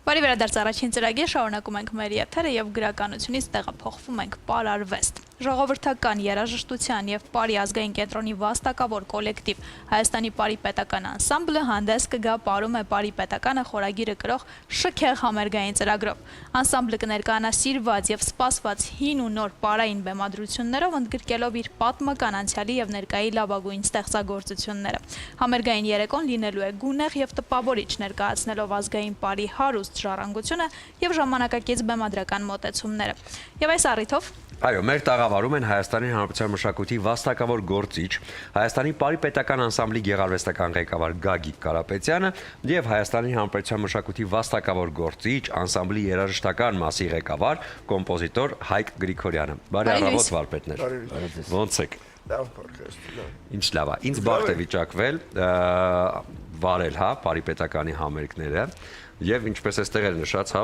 Բարի վերադարձ առաջին ծրագիր, շարունակում ենք մեր եթերը եւ գրականությունից տեղափոխվում ենք պարարվեստ։ Ժողովրդական երաժշտության եւ Պարի ազգային կենտրոնի վաստակավոր կոլեկտիվ Հայաստանի Պարի պետական անսամբլը հանդես կգա Պարում է Պարի պետականը խորագիրը կրող շքեղ համերգային ծրագրով։ Անսամբլը կներկայանա սիրված եւ սպասված հին ու նոր պարային բեմադրություններով, ընդգրկելով իր պատմական անցյալի եւ ներկայի լավագույն ստեղծագործությունները։ Համերգային երեկոն լինելու է գունեղ եւ տպավորիչ, ներկայացնելով ազգային Պարի հարուստ ժառանգությունը եւ ժամանակակից բեմադրական մոտեցումները։ Եվ այս առիթով Այո, մեր տաղավարում են Հայաստանի Հանրապետության մշակույթի վաստակավոր գործիչ, Հայաստանի Պարի պետական անսամբլի գեղարվեստական ղեկավար Գագիկ Կարապետյանը եւ Հայաստանի Հանրապետության մշակույթի վաստակավոր գործիչ, անսամբլի երաժշտական մասի ղեկավար, կոմպոզիտոր Հայկ Գրիգորյանը։ Բարի առավոտ, վարպետներ։ Ոնց եք։ Լավ, բարքաստ։ Ինչ լավ է։ Ինձ բարդ է վիճակվել վարել, հա, Պարի պետականի համերգները։ Եվ ինչպես էստեղ էր նշած, հա,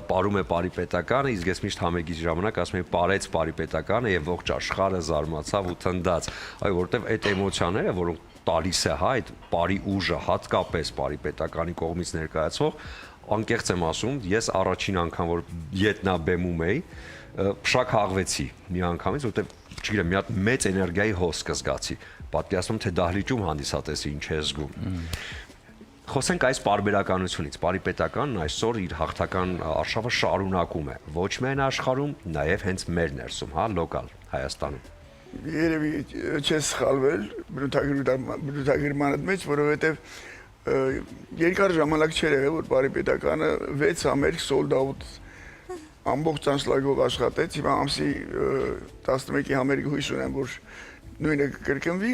պարում է Պարի պետականը, իսկ ես միշտ համերգի ժամանակ ասում եմ պարեց Պարի պետականը եւ ողջ աշխարհը զարմացավ ու թնդաց։ Այո, որովհետեւ այդ էմոցիաները, որոնք տալիս է, հա, այդ Պարի ուժը, հատկապես Պարի պետականի կողմից ներկայացվող, անկեղծ եմ ասում, ես առաջին անգամ որ ետնաբեմում էի, փշակ հաղվեցի մի անգամից, որովհետեւ չգիտեմ, մի հատ մեծ էներգիայի հոսք զգացի։ Պատկերացնում թե դահլիճում հանդիսատեսի ինչ է զգում։ Խոսենք այս պարբերականությունից, Պարի պետականն այսօր իր հաղթական արշավը շարունակում է, ոչ միայն աշխարհում, նաև հենց մեր ներսում, հա, լոկալ Հայաստանում։ Երևի չես սխալվել բնութագրմանդ մեջ, որովհետև երկար ժամանակ չէր եղել, որ Պարի պետականը 6 համերգ sold out ամբողջ անցլագով աշխատեց, հիմա ամսի 11-ի համերգը հույս ունեմ, որ նույնը կկրկնվի,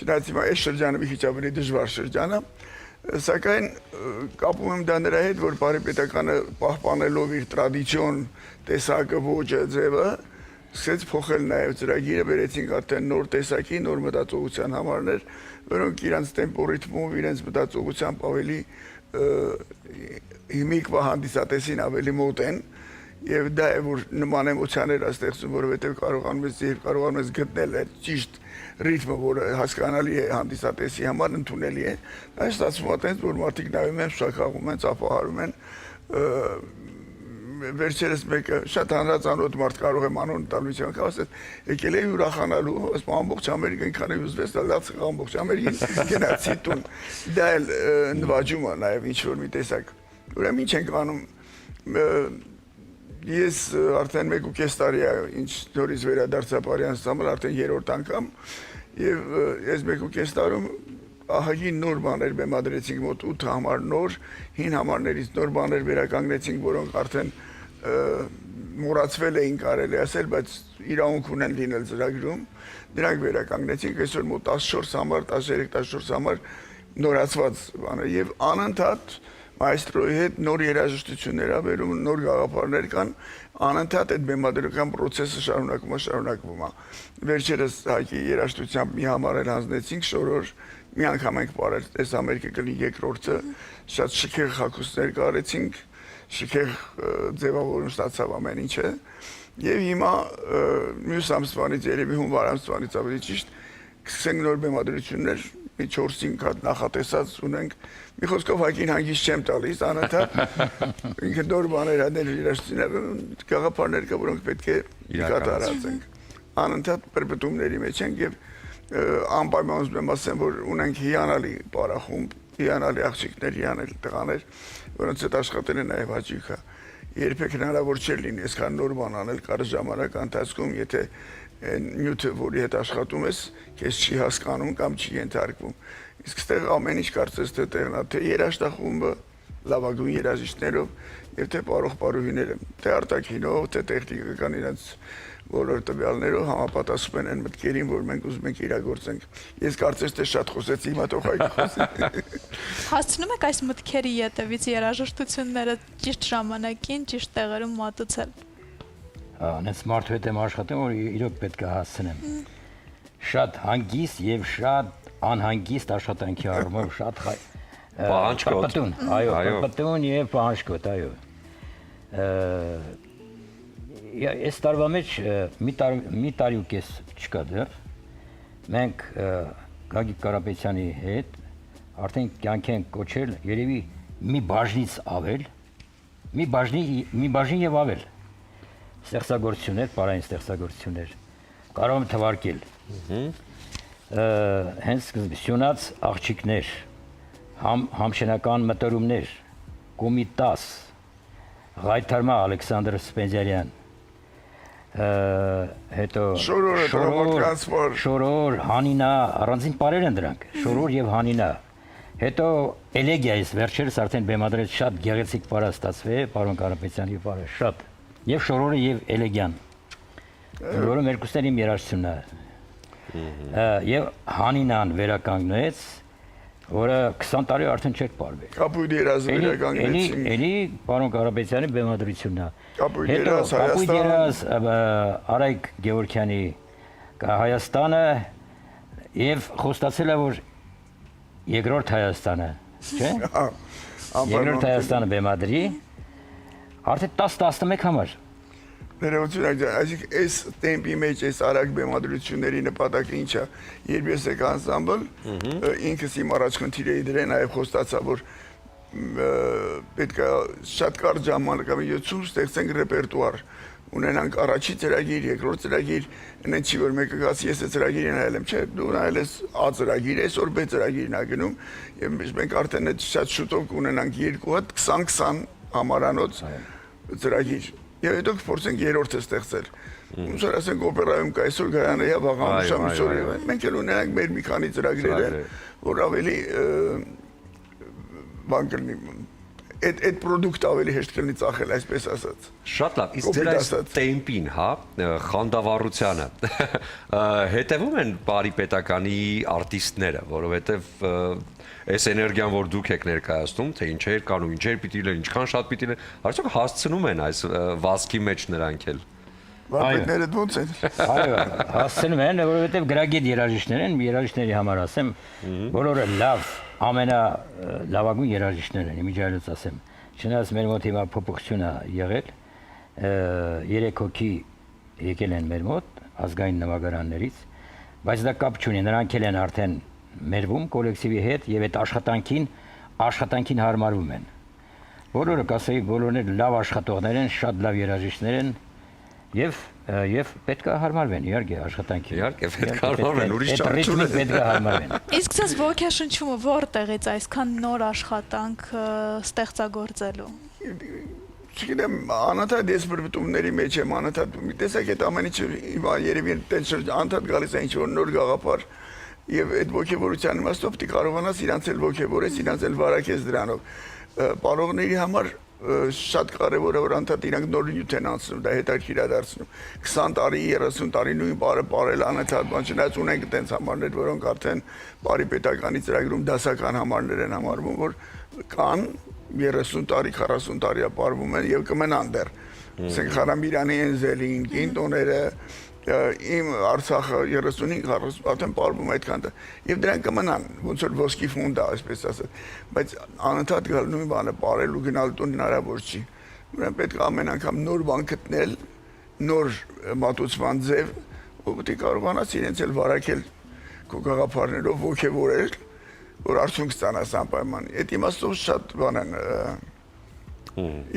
չնայած հիմա այս շրջանը մի քիչ ավելի դժվար շրջան է, սակայն կապում եմ դա նրա հետ, որ Պարի պետականը պահպանելով իր տրադիցիոն տեսակը, ոճը, ձևը, սկսեց փոխել նաև ծրագիրը, բերեցինք արդեն նոր տեսակի, նոր մտածողության համարներ, որոնք իրանց տեմպո ռիթմով, իրենց մտածողությամբ ավելի հիմիկվա հանդիսատեսին ավելի մոտ են, եւ դա է որ նման էմոցիաներ ստեղծում, որովհետեւ կարողանում ես գտնել այդ ճիշտ ռիթմը, որը հասկանալի է հանդիսատեսի համար, ընդունելի է։ Այս ստացվում է այդպես, որ մարդիկ նայում են, շաքաղում են, ծափահարում են։ Վերջերս մեկը շատ հանրածանոթ մարդ կարող եմ անուն տալու չեմ ասել, եկել է ուրախանալու, ասում ամբողջ ամերիկա ինքան է ուզվեց, լավ ամբողջ ամերիկին գնացի տուն։ Դա էլ նվաճում է նաեւ ինչ որ մի տեսակ։ Ուրեմն ինչ ենք անում Ես արդեն 1.5 տարի է, ինչ նորից վերադարձա Պարի անսամբլ, արդեն 3-րդ անգամ, եւ ես 1.5 տարում ահագին նոր բաներ բեմադրեցինք, մոտ 8 համար նոր, 5 համարներից նոր բաներ վերականգնեցինք, որոնք արդեն մոռացվել էին կարելի ասել, բայց իրավունք ունեն լինել ծրագրում, դրանք վերականգնեցինք, այսօր մոտ 14 համար, 13-14 համար նորացված բաներ եւ անընդհատ Մայստրոյի հետ նոր երաժշտություններ ավերում, նոր գաղափարներ կան, անընդհատ այդ բեմադրական process-ը շարունակվում է։ Վերջերս Հայկի երաժշտությամբ մի համար էլ հանձնեցինք, շորոր մի անգամ ենք πάρել, այս համերգը կլինի երկրորդը, շատ շքեղ հագուստներ կարեցինք, շքեղ ձևավորում ստացավ ամեն ինչը։ Եվ հիմա մյուս ամսվանից, երևի հունվար ամսվանից ավելի ճիշտ, սկսենք նոր բեմադրություններ 4-5 հատ նախատեսած ունենք, մի խոսքով Հայկին հանգիստ չեմ տալիս, անընդհատ ինքը նոր բաներ հատներ երաժշտություններ, գաղափարներ կա, որոնք պետք է կատարածենք։ Անընդհատ պրպտումների մեջ ենք եւ անպայման ուզում եմ ասեմ, որ ունենք հիանալի պարախումբ, հիանալի աղջիկներ, հիանալի տղաներ, որոնց հետ աշխատել են նաեւ հաճույքը։ Երբեք հնարավոր չէր լինի այսքան նոր բան անել կարճ ժամանակ ընթացքում, եթե նյութը, որի հետ աշխատում ես, քեզ չի հասկանում կամ չի ենթարկվում։ Իսկ այստեղ ամեն ինչ կարծես թե տեղն է, թե երաժշտախումբը լավագույն երաժիշտներով եւ թե պարող-պարուհիները, թե արտաքինով, թե տեխնիկական իրենց բոլոր տվյալներով համապատասխանում են մտքերին, որ մենք ուզում ենք իրագործենք։ Ես կարծես թե շատ խոսեցի, հիմա թող Հայկ խոսի։ Հասցնում եք այս մտքերի ետևից երաժշտությունները ճիշտ ժամանակին, ճիշտ տեղերում մատուցել։ Անց մարդու հետ եմ աշխատում, որ իրոք պետք է հասցնեմ։ Շատ հանգիստ եւ շատ անհանգիստ աշխատանքի առումով շատ պահանջկոտ։ Այո, պատտուն եւ պահանջկոտ, այո։ Այս տարվա մեջ մի տարի ու կես չկա դեռ։ Մենք Գագիկ Կարապետյանի հետ արդեն կյանք ենք կոչել երևի մի բաժնից ավել մի բաժին եւ ավել ստեղծագործություններ, պարային ստեղծագործություններ կարող եմ թվարկել։ Հենց սկզբից աղջիկներ, համշենական մտորումներ, Կոմիտաս, Ղայթարմա Ալեքսանդր Սպենդիարյան, հետո Շորոր, Հանինա, առանձին պարեր են դրանք, Շորոր եւ Հանինա։ Հետո Էլեգիայից վերջերս արդեն բեմադրեց շատ գեղեցիկ պար ստացվել, պարոն Կարապետյանի պարը շատ։ Եվ Շորորը եւ Էլեգիան։ Որը մերկուսների իմ երաժշտությունն է։ Եվ Հանինան վերականգնեց, որը 20 տարի արդեն չէր պարվել։ Կապույտ երազը վերականգնեցին։ Էլի պարոն Կարապետյանի բեմադրությունն է։ Կապույտ երազ Հայաստան։ Կապույտ երազ Արայք Գևորգյանի Հայաստանը եւ խոստացել է, որ երկրորդ Հայաստանը, չէ՞։ Երկրորդ Հայաստանը բեմադրի արդեն 10-11 համար։ Ներողություն, այսինքն այս տեմպի մեջ այս արագ բեմադրությունների նպատակը ինչ է։ Երբ ես եկա անսամբլ, ինքս իմ առաջխնդիրը դրեն, այլ խոստացա, որ պետք է շատ կարճ ժամանակահատվածում ստեղծենք ռեպերտուար, ունենանք առաջի ծրագիր, երկրորդ ծրագիր, այնց չի որ մեկը գացի ես այդ ծրագիրը նայել եմ, չէ, դու նայել ես A ծրագիր, այսօր B ծրագիրն ա գնում, եւ մենք արդեն այդ շատ շուտով կունենանք երկու հատ 20-20 համարանոց ծրագիր։ Եվ հետո կփորձենք երրորդը ստեղծել։ Ոնց որ ասենք օպերայում կա այսօր Գայանը եւ Աղամուշամիսօրը, մենք էլ ունենանք մեր մի քանի ծրագրերը, որ ավելի բան կլինի, այդ պրոդուկտը ավելի հեշտ կլինի ծախել, այսպես ասած։ Շատ լավ, իսկ ձեր այս տեմպին, հա, խանդավառությանը հետևում են Պարի պետականի արտիստները, որովհետև այս էներգիան, որ դուք եք ներկայացնում, թե ինչեր կան ու ինչեր պիտի լինեն, ինչքան շատ պիտի լինեն, արդյոք հասցնում են այս վազքի մեջ նրանք էլ։ Վարպետները ոնց են։ Այո, հասցնում են, որովհետև գրագետ երաժիշտներ են, երաժիշտների համար ասեմ, բոլորը լավ, ամենալավագույն երաժիշտներ են, իմիջիայլոց ասեմ։ Չնայած մեր մոտ հիմա փոփոխություն է եղել, 3 հոգի եկել են մեր մոտ ազգային նվագարաններից, բայց դա կապ չունի, նրանք էլ են արդեն մերվում կոլեկտիվի հետ եւ այդ աշխատանքին հարմարվում են։ Բոլորը կասեի, բոլորն լավ աշխատողներ են, շատ լավ երաժիշտներ են եւ պետք է հարմարվեն, իհարկե, աշխատանքին։ Իհարկե, պետք է հարմարվեն, ուրիշ չար չունեն։ Պետք է հարմարվեն։ Իսկ ցած ոգեշնչումը որտեղից այսքան նոր աշխատանք ստեղծագործելու։ Չգիտեմ, անընդհատ ես բրբտումների մեջ եմ, անընդհատ տեսեք այդ ամեն ինչը հիմա երևի անդադ գալիս է ինչ-որ նոր գաղափար եւ այդ ոգեվորության իմաստով պիտի կարողանաս իրանց էլ ոգեվորես, իրանց էլ վարակես դրանով։ Պարողների համար շատ կարևոր է որ անդադ իրանք նոր նյութ են անցնում, դա հետաքրքիր է դարձնում։ 20 տարի, 30 տարի նույն բառը ապրել անընդհատ բան չնայած ունենք այդպես համարներ, որոնք արդեն Պարի պետականի ծրագրում դասական համարներ են համարվում, որ կան 30 տարի, 40 տարի ապարվում են եւ կմնան դեռ։ Ասենք Խարամիրյանի Էնզելին, Կինտոները, իմ Արցախը 35-40 արդեն ապարվում այդքան եւ դրանք կմնան, ոնց որ ոսկի ֆոնդ է, այսպես ասած, բայց անընդհատ գալ նույն բանը ապարել ու գնալ տուն հնարավոր չի։ Ուրեմն պետք է ամեն անգամ նոր բան գտնել, նոր մատուցման ձև, ու պետք է կարողանաս իրենց էլ վարակել քո գաղափարներով ոգևորել, որ արդյունք ստանաս անպայման։ Այդ իմաստով շատ բան են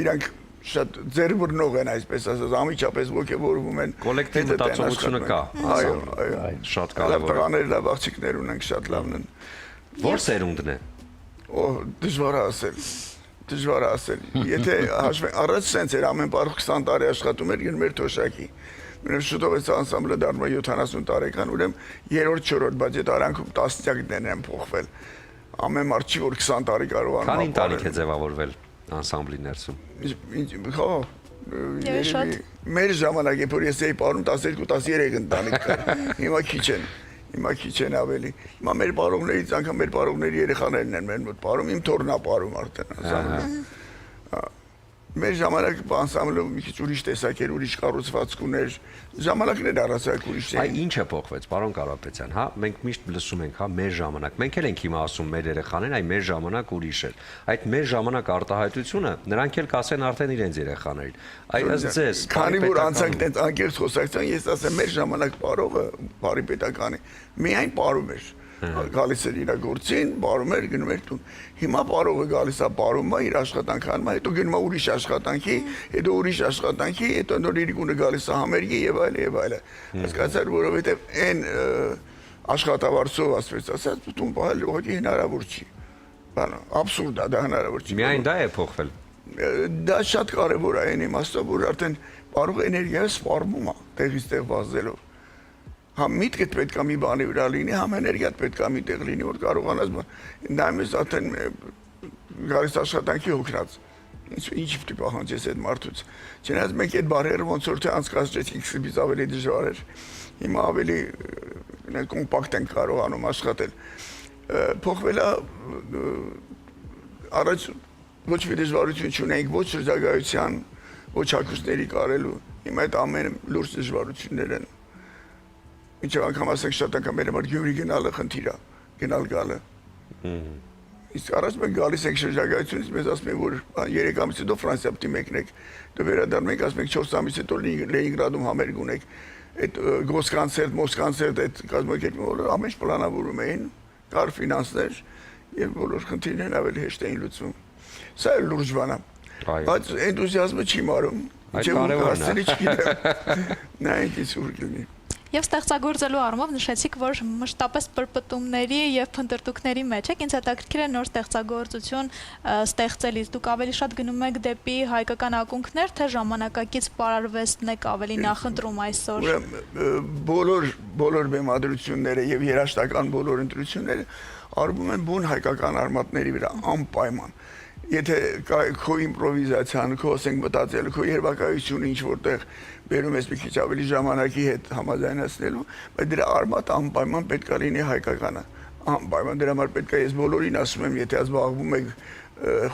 իրանք շատ ձեռբռնող են այսպես ասած, ամիջապես ոգևորվում են։ Կոլեկտիվ մտածողությունը կա։ Այո, շատ կարևոր է։ Տղաներ լավ աղջիկներ ունենք, շատ լավն են։ Որ սերունդն է։ Դժվար է ասել։ Դժվար է ասել։ Եթե հաշվենք, առաջ սենց էր ամեն բառ 20 տարի աշխատում էր մեր թոշակի։ Ուրեմն շուտով այս անսամբլը դառնում է 70 տարեկան, ուրեմն 3-րդ, 4-րդ, բայց այդ արանքում տասնյակներ են փոխվել։ Ամեն մարդ չի որ 20 տարի կարողանում։ Քանի ընտանիք է ձևավորվել անսամբլի ներսում։ Հա, մեր ժամանակ երբ որ ես էի պարում 12-13 ընտանիք կար, հիմա քիչ են ավելի։ Հիմա մեր պարողներից անգամ մեր պարողների երեխաներն են մեր մոտ պարում, իմ թորնա պարում արդեն անսամբլը։ Մեր ժամանակ անսամբլը մի քիչ ուրիշ տեսակ էր, ուրիշ կառուցվածք ուներ, ժամանակներ առասարակ ուրիշ էին։ Այ ինչ է փոխվեց, պարոն Կարապետյան, հա, մենք միշտ լսում ենք, հա, մեր ժամանակ, մենք էլ ենք հիմա ասում մեր երեխաներին, այ մեր ժամանակ ուրիշ էր։ Այդ մեր ժամանակ արտահայտությունը նրանք էլ կասեն արդեն իրենց երեխաներին։ Այ ըստ ձեզ, քանի որ անցանք տենց անկեղծ խոսակցության, ես ասեմ մեր ժամանակ պարողը, Պարի պետականի, միայն պարում էր։ Գալիս էր իր գործին, բարում էր, գնում էր տուն։ Հիմա բարողը գալիս է բարում է, իր աշխատանքը անում է, հետո գնում է ուրիշ աշխատանքի, հետո ուրիշ աշխատանքի, հետո նոր իր գունը գալիս է համերգի եւ այլ եւ այլ։ Հասկացար, որովհետեւ այն աշխատավարձով ասած, տուն բալ ուղղակի հնարավոր չի։ Բան абսուրդ է, դա հնարավոր չի։ Միայն դա է փոխվել։ Դա շատ կարևոր է այն իմաստով, որ արդեն բարող էներգիայը սպառվում է տեղից տեղ վազելով։ Համ միտքդ պետք է մի բանի վրա լինի, համ էներգիան պետք է մի տեղ լինի, որ կարողանաս նայես արդեն գալիս աշխատանքի հոգնած։ Ինչ պիտի պահանջես այդ մարդուց։ Չնայած մենք այդ բարերը ոնց որ թե անցկացրեցինք, սկզբից ավելի դժվար էր։ Հիմա ավելի կոմպակտ են կարողանում աշխատել։ Փոխվել է առաջ ոչ մի դժվարություն չունենք, ոչ շրջագայության, ոչ հագուստների կարելու։ Հիմա այդ ամեն լուրջ դժվարություններ են։ Ինչեւ անգամ ասենք շատ անգամ մեր համար Գյումրի գնալը խնդիր է, գնալ գալը։ Իսկ առաջ մենք գալիս ենք շրջագայությունից, մեզ ասում են, որ 3 ամիս հետո Ֆրանսիա պիտի մեկնեք։ Դու վերադառնում եք, ասում եք 4 ամիս հետո Լենինգրադում համերգ ունեք։ Այդ գոսկոնցերտ, մոսկոնցերտ, այդ կազմակերպումը ամեն ինչ պլանավորում էին, կար ֆինանսներ եւ բոլոր խնդիրներն ավելի հեշտ էին լուծվում։ Սա էլ լուրջ բան է։ Բայց էնտուզիազմը չի մարում։ Այդ կարևորն է։ Չգիտեմ։ Նայեք ինչ ուր գնի։ Եվ ստեղծագործելու առումով նշեցիք, որ մշտապես պրպտումների եւ փնտրտուքների մեջ եք, ինձ հետաքրքիր է նոր ստեղծագործություն ստեղծելիս դուք ավելի շատ գնում եք դեպի հայկական ակունքներ, թե ժամանակակից պարարվեստն եք ավելի նախընտրում այսօր։ Բոլոր բեմադրությունները եւ երաժշտական բոլոր ընտրությունները արվում են բուն հայկական արմատների վրա անպայման։ Եթե քո իմպրովիզացիան, քո ասենք մտածելը, քո երևակայությունը ինչ որտեղ բերում ես մի քիչ ավելի ժամանակի հետ համաձայնացնելու, բայց դրա արմատը անպայման պետք է լինի հայկականը։ Անպայման դրա համար պետք է ես բոլորին ասում եմ, եթե զբաղվում եք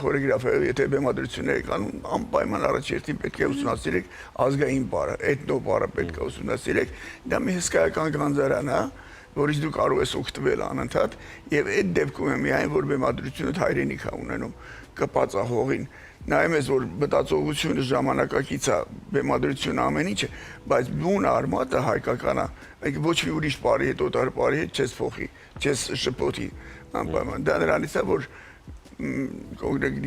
խորեգրաֆիայով, եթե բեմադրություններ եք անում, անպայման առաջերտին պետք է ուսումնասիրեք ազգային բառը, էթնոբառը պետք է ուսումնասիրեք։ Դա մի հսկայական գանձարան է, որից դու կարող ես օգտվել անընդհատ, եւ այդ դեպքում է միայն որ բեմադրությունը հայրենիք է ունենում, կպած է հողին։ Նայում ես, որ մտածողությունը ժամանակակից է, բեմադրությունը ամեն ինչ է, բայց բուն արմատը հայկական է, ոչ մի ուրիշ բարի հետ, օտար բարի հետ չես փոխի, չես շփոթի, անպայման։ Դա նրանից է, որ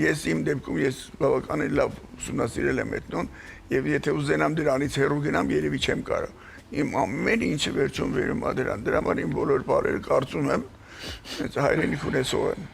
ես իմ դեպքում ես բավականին լավ ուսումնասիրել եմ էթնոն, եւ եթե ուզենամ դրանից հեռու գնամ, երևի չեմ կարող։ Իմ ամեն ինչը վերջում վերում է դրան, դրա համար իմ բոլոր բարերը կարծում եմ, հայրենիք ունեցող են։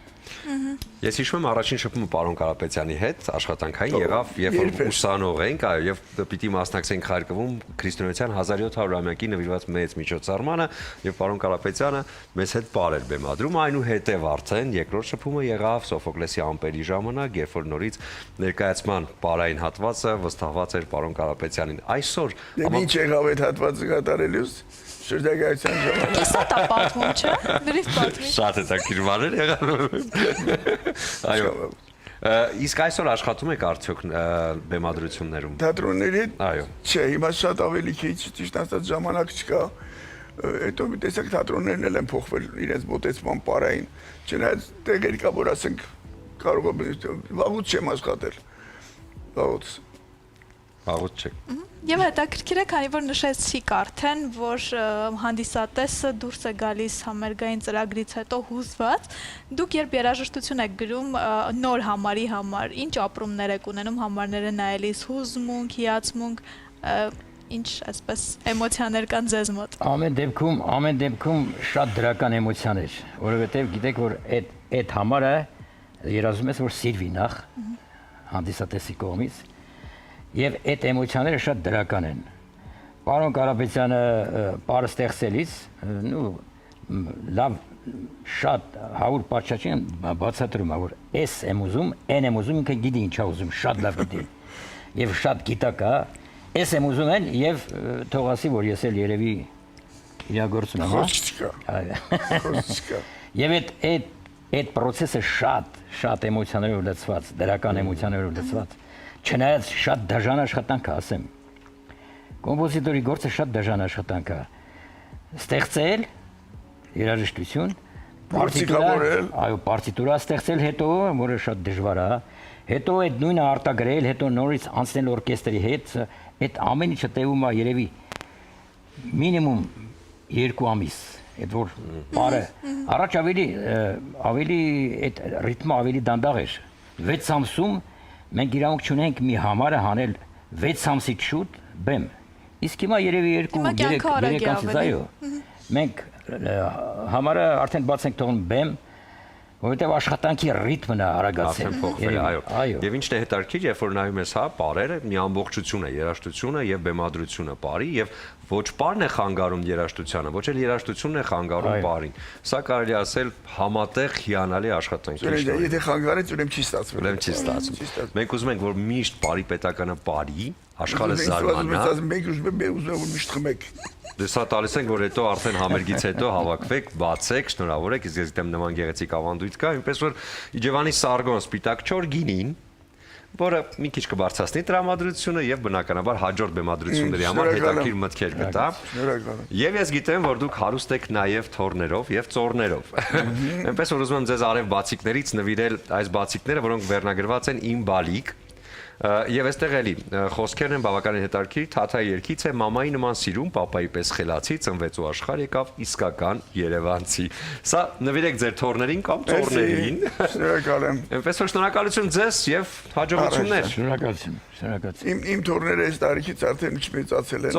Ես հիշում եմ առաջին շփումը պարոն Կարապետյանի հետ աշխատանքային եղավ, երբ որ ուսանող ենք, այո, եւ պիտի մասնակցենք Խարկովում քրիստոնեության 1700-ամյակի նվիրված մեծ միջոցառմանը, եւ պարոն Կարապետյանը մեզ հետ բարեր բեմադրում, այնուհետեւ արդեն երկրորդ շփումը եղավ Սոֆոկլեսի ամպերի ժամանակ, երբ որ նորից ներկայացման բարային հատվածը վստահված էր պարոն Կարապետյանին։ Այսօր ինչ եղավ այդ հատվածը կատարելուց շրջագայության ժամանակ։ Կիսատ է պատմում, չէ՞։ Դրիվ պատմի։ Շատ հետաքրքիր բաներ եղան։ Այո։ Իսկ այսօր աշխատում եք արդյոք բեմադրություններում։ Թատրոնների հետ։ Այո։ Չէ, հիմա շատ ավելի քիչ, ճիշտ ասած ժամանակ չկա։ Հետո մի տեսակ թատրոններն էլ են փոխվել իրենց մոտեցման պարային։ Չնայած տեղեր կա, որ ասենք կարող է վաղուց չեմ աշխատել։ Վաղուց չեք։ Եվ հետաքրքիր է, քանի որ նշեցիք արդեն, որ հանդիսատեսը դուրս է գալիս համերգային ծրագրից հետո հուզված, դուք երբ երաժշտություն եք գրում նոր համարի համար, ինչ ապրումներ եք ունենում համարները նայելիս, հուզմունք, հիացմունք, ինչ այսպես էմոցիաներ կան ձեզ մոտ։ Ամեն դեպքում շատ դրական էմոցիաներ, որովհետև գիտեք, որ այդ համարը երազում ես, որ սիրվի նախ հանդիսատեսի կողմից, եւ այդ էմոցիաները շատ դրական են։ Պարոն Կարապետյանը պարը ստեղծելիս, լավ շատ 100 պատշաճին բացատրում է, որ էս եմ ուզում, այն եմ ուզում, ինքը գիտի ինչա ուզում, շատ լավ գիտի։ Եվ շատ գիտակ է, էս եմ ուզում են եւ թողասի, որ ես էլ երևի իրագործում եմ, Խոսք Եվ այդ process-ը շատ էմոցիաներով լցված, դրական էմոցիաներով լցված։ Չնայած շատ դաժան աշխատանք է, ասեմ։ Կոմպոզիտորի գործը շատ դաժան աշխատանք է։ Ստեղծել երաժշտություն, պարտիտուրա ստեղծել հետո, որը շատ դժվար է, հետո այդ նույնը արտագրել, հետո նորից անցնել օրկեստրի հետ, այդ ամեն ինչը տևում է երևի մինիմում 2 ամիս։ Այդ որ բարը առաջ ավելի այդ ռիթմը ավելի դանդաղ էր 6 ամսում մենք իրավունք չունենք մի համարը հանել 6 ամսից շուտ բեմ իսկ հիմա երևի 2-3 ամսից այո մենք համարը արդեն բաց ենք թողնում բեմ որովհետև աշխատանքի ռիթմն է արագացել այո եւ ինչն է հետաքրքիր երբ որ նայում ես հա բարերը մի ամբողջություն է երաժշտությունը եւ բեմադրությունը բարի եւ ոչ բարն է խանգարում երաժշտությանը ոչ էլ երաժշտությունն է խանգարում բարին սա կարելի ասել համատեղ հիանալի աշխատանք է եթե խանգարեց ուրեմն չի ստացվում ուրեմն չի ստացվում մենք ուզում ենք որ միշտ բարի պետականը բարի աշխարհը զարմանա մենք ուզում ենք միշտ խմեք Դեսա տալիս ենք, որ հետո արդեն համերգից հետո հավաքվեք, բացեք, շնորհավորեք, իսկ ես գիտեմ նման գեղեցիկ ավանդույթ կա, այնպես որ Իջևանի Սարգոն սպիտակ չոր գինին, որը մի քիչ կբարձրացնի տրամադրությունը եւ բնականաբար հաջորդ բեմադրությունների համար հետաքրքիր մտքեր կտա։ Եվ ես գիտեմ, որ դուք հարուստ եք նաեւ թորներով եւ ծորներով։ Այնպես որ ուզում եմ ձեզ արև բացիկներից նվիրել այս բացիկները, որոնք վերնագրված են Իմ բալիկ Եվ այստեղ էլի խոսքերն են բավականին հետաքրքիր, Թաթայի երգից է մամայի նման սիրում, պապայի պես խելացի, ծնվեց ու աշխարհ եկավ իսկական երևանցի։ Սա նվիրեք ձեր թորներին կամ ծորներին։ Շնորհակալ եմ։ Այնպես որ շնորհակալություն ձեզ եւ հաջողություններ։ Շնորհակալություն։ Իմ թորները այս տարիքից արդեն մեծացել են։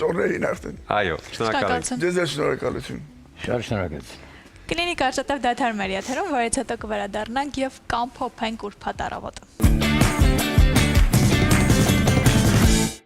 Ծորներին արդեն։ Այո, շնորհակալություն։ Ձեզ շնորհակալություն։ Շատ շնորհակալություն։ Կլինիկ արժեթավ դադար մեր եթերում, որից հետո կվերադառնանք եւ կամփոփենք ուրբաթ առավոտը։